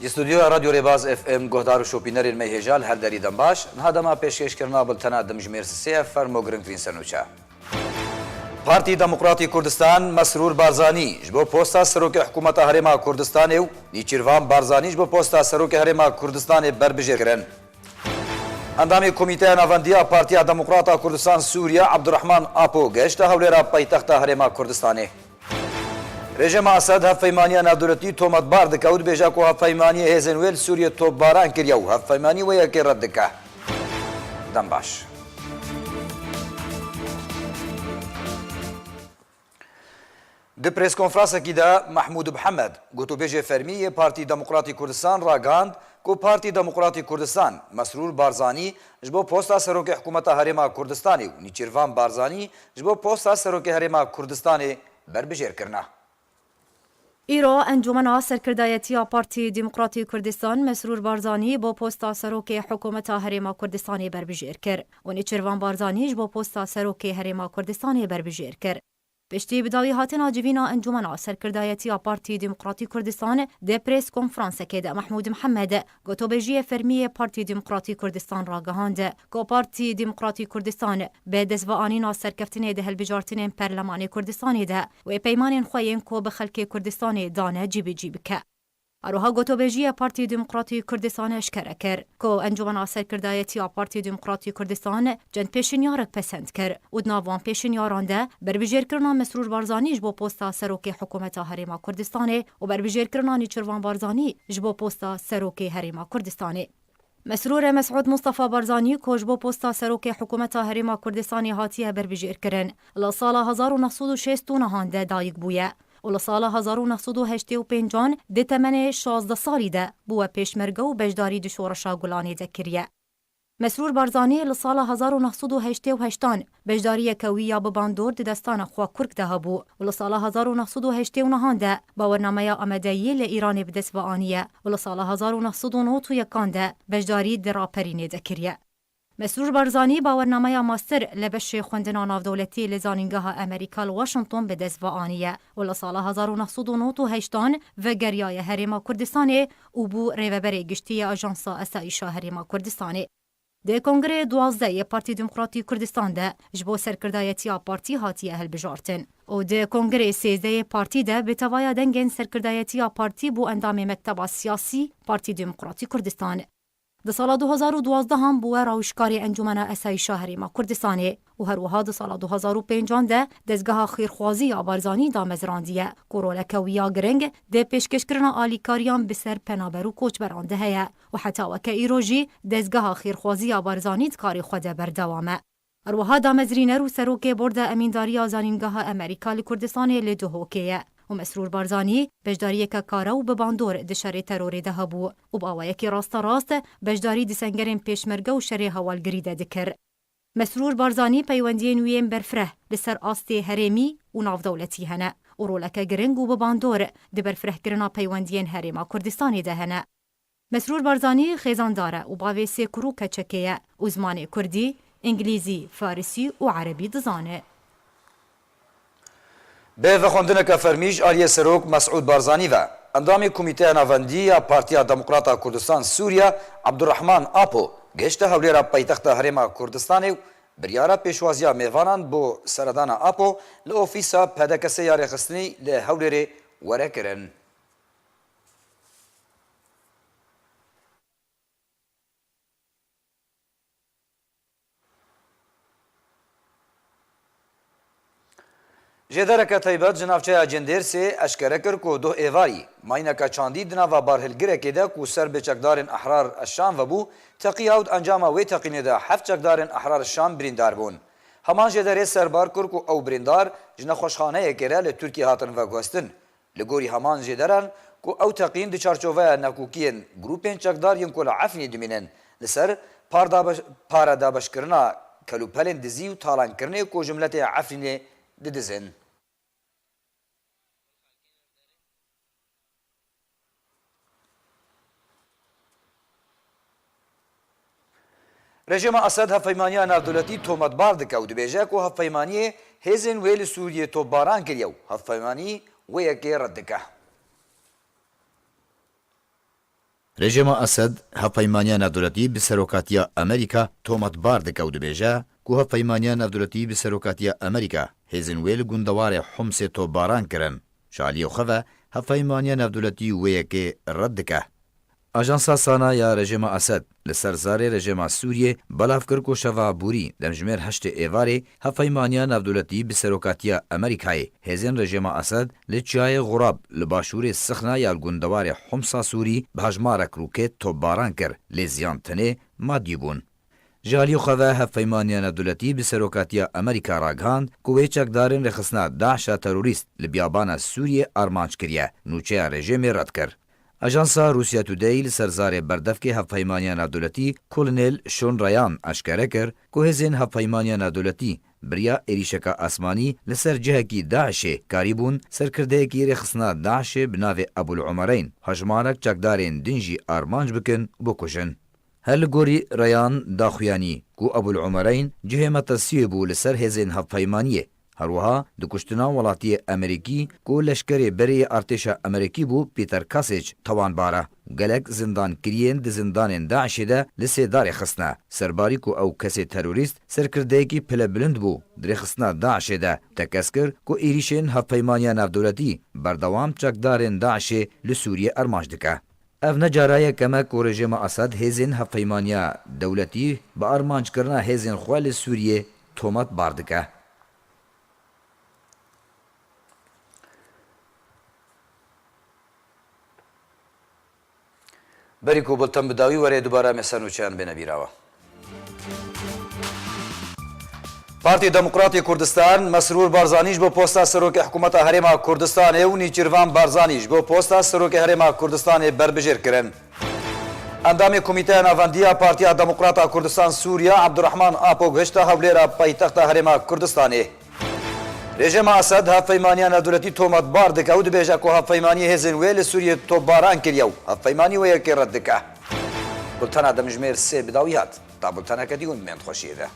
استودیو رادیو ریباز اف ام گهدار و شوپینر مهیجال هر دری دم باش نهادما پیشکش کرنا بلتنا دمجمیر سی فرمو گرنگ فین سنوچا پارتی دموکراتی کردستان مسرور بارزانی جبو پوستا سروک حکومت هرما کردستان و نیچیروان بارزانی جبو پوستا سروک هرما کردستان بربجه کرن اندامی کمیته نواندیا پارتی دموکراتا کردستان سوریا عبدالرحمن آپو گشت هولرا پایتخت هرما کردستانه رژیم اسد هفیمانی نادولتی تومت بار دکود بیجا کو هفیمانی هزنویل سوریه توپ باران کریو هفیمانی و یکی رد دکه دم باش د پریس کنفرانس کی دا محمود محمد گوتو بیجه فرمی پارتی دموکراتی کردستان راگاند کو پارتی دموکراتی کردستان مسرور بارزانی جبو پوستا سروک حکومت هرما کردستانی و نیچیروان بارزانی جبو پوستا سروک هرما کردستانی بربجیر کرنا ایرا انجمن سرکردایتی پارتی دموکراتی کردستان مسرور بارزانی با پوستا سروک حکومت هرما کردستانی بربجیر کرد و نیچیروان بارزانی با پوستا سروک هرما کردستانی بربجیر کرد. پشتی بداوی هاتنا جوینا انجمن سرکردایتی پارتی دموکراتی کردستان ده پریس کنفرانس که ده محمود محمد گوتو بیجی فرمی پارتی دموکراتی کردستان را گهاند که پارتی دموکراتی کردستان به دزوانینا سرکفتنه ده هلبجارتنه پرلمان کردستانی ده و پیمان خوین که به خلک کردستان دانه جیب که. اروها گوتو بیجی پارتی دموکراتی کردستان اشکره کرد که انجمن سرکردایتی پارتی دموکراتی کردستان جند پیشنیارک پسند کرد و دناوان پیشنیاران ده بربجیر کرنا مسرور بارزانی جبو پوستا سروک حکومت هرما کردستان و بربجیر کرنا نیچیروان بارزانی جبو پوستا سروک هرما کردستان. مسرور مسعود مصطفى بارزانی که جبو پوستا سروک حکومت هرما کردستان هاتیه بربجیر کرن لسال 1969 هانده دایک بویه و لسال 1985 ده تمنه 16 سالی ده بوه پیشمرگه و بجداری ده شورشا گلانی ده کریه. مسرور بارزانی لسال 1988 بجداری کویه بباندور ده دستان خواه کرک ده بو و لسال 1989 ده باورنامه آمدهی لإیران بدست و آنیه و لسال 1991 ده بجداری ده راپرینه ده کریه. مسرور بارزانی باورنامه ماستر لبش خوندنا نافدولتی لزانینگاه امریکا واشنطن به دست و آنیه و لسال 1998 و گریای هرما کردستان او بو ریوبر گشتی اجانسا اسایشا هرما کردستان. ده کنگره 12 پارتی دموکراتی کردستان ده جبو سرکردایتی پارتی هاتی اهل بجارتن و ده کنگره 13 پارتی ده به توایا دنگن سرکردایتی پارتی بو اندام مکتب سیاسی پارتی دموکراتی کردستان. ده سال 2012 هم بوه راوشکاری انجمن اسایشا هرما کردستانه و هروها ده سال 2005 ده دزگاه خیرخوازی بارزانی دا مزراندیه کورولکویا گرنگ ده پیشکش کرنا آلیکاریان بسر پنابرو کوچ برانده هیا و حتی وکه ایروژی دزگاه خیرخوازی بارزانی دکاری خود بردوامه. اروها دا مزرینر و سروک برد امینداری زانینگاه امریکا لکردستان لدهوکیه و مسرور بارزانی بجداری که کارا و بباندور دشاره تروری ده بو و با یکی راست بجداری دسنگرین پیشمرگه و شری حوالگری ده دکر. مسرور بارزانی پیوندی نویم برفره لسر آستی هرمی و ناف دولتی هنه و رولک گرنگ و بباندور ده برفره گرنا پیوندین هرما کردستانی ده هنه. مسرور بارزانی خیزان داره و باوی سی کرو کچکیه و زمان کردی، انگلیزی، فارسی و عربی دزانه. به وخوندنک فرمیج آلیه سروک مسعود بارزانی و اندامی کمیته نواندی پارتی دموکراتا کردستان سوریا عبدالرحمن آپو گشت هولیر پایتخت هرما کردستان بریارا پیشوازیا میوانان بو سردان آپو لأوفیسا پدکسی یاری خستنی لهولیر ورکرن. جدارک تایبات جنابچه اجندر سے اشکره کر کو دو ایواری ماینکا چاندی دنا و بارهلگره که ده کو سر به چکدارن احرار الشام و بو تقیاود انجام وی تقینه ده هفت چکدارن احرار الشام بریندار بون. همان جداره سربار کر کو او بریندار جنا خوشخانه کره لترکی هاتن و گوستن. لگوری همان جدارن کو او تقین دی چارچوه نکوکین گروپین چکدار ین کل عفنی دمینن لسر پارا دابش کرنا کلوپلن دزی و تالان کرنه کو جملت عفنی ددزن. رژیم اسد هفیمانی ناردولتی تومت بار دکه و دبیجه که هفیمانی هزن ویل سوریه تو باران کریو هفیمانی ویکی رد دکه. رژیما اسد هەفەیمانیە ناودەوڵەتی bi serokatiya Amerîka tomatbar dike û dibêje ku hevpeymaniya navdewletî bi serokatiya Amerîka hêzên wê li gundewarê Homsê topbaran kirin. Ji aliyê xwe ve hevpeymaniya navdewletî wê yekê red dike. Ajansa Sana ya rejima Esed li ser zarê rejima Sûriyê belav kir ku şeva borî demjimêr 8 êvarê hevpeymaniya navdewletî bi serokatiya Amerîkayê hêzên rejima Esed li çiyayê Xurab li başûrê Sixna ya gundewarê Homsa Sûrî bi hejmarek rokêt topbaran kir lê ziyan tenê madî bûn. Ji aliyê xwe ve hevpeymaniya navdewletî bi serokatiya Amerîka ragihand ku wê çekdarên rêxistina Daişa terorîst li biyabana Sûriyê armanc kiriye nûçeya rejimê red kir. Ajansa Rusya Today li ser zarê berdevkê hevpeymaniya navdewletî Kolonel Şon Rayan eşkere kir ku hêzên hevpeymaniya navdewletî biriya êrişeka esmanî li ser cihekî Daişê karîbûn serkirdeyekî rêxistina Daişê bi navê Ebul Umereyn hejmarek çekdarên din jî armanc bikin û bikujin. Her li gorî Rayan daxuyanî ku Ebul Umereyn cihê metesiyê bû li ser hêzên hevpeymaniyê. Herwiha di kuştina welatiyê Amerîkî ku leşkerê berê artêşa Amerîkî bû Peter Kasich tawanbara û gelek zindankiriyên di zindanên Daişê de li sêdarê xistine. Serbarî ku ew kesê terorîst serkirdeyekî pilebilind bû di rêxistina Daişê de tekez kir ku êrişên hevpeymaniya navdewletî berdewam çekdarên Daişê li Sûriyê armanc dike. Ev ne cara yekem e ku rejima Esed hêzên hevpeymaniya dewletî bi armanckirina hêzên xwe li Sûriyê tomatbar dike. Berî ku bulten bi dawî were dubara me senûçeyan bêne bîrawa. Partî Demokratî Kurdistan Mesrûr Barzanî ji bo posta Serokê Hikûmeta Herêma Kurdistanê û Nîçîrvan Barzanî ji bo posta Serokê Herêma Kurdistanê berbijêr kirin. Endamê Komîteya Navendiya Partiya Demokrata Kurdistan Sûriya Abdurrahman Apog hişta hewlêra paytexta Herêma Kurdistanê. Rejima Esed hevpeymaniya navdewletî tomatbar dike û dibêje ku hevpeymaniyê hêzên wê li Sûriyê topbaran kiriye û hevpeymanî wê yekê red dike. Bultena demjimêr 3 bi dawî hat. Ta bulteneke dîwin bên xweşiyê de.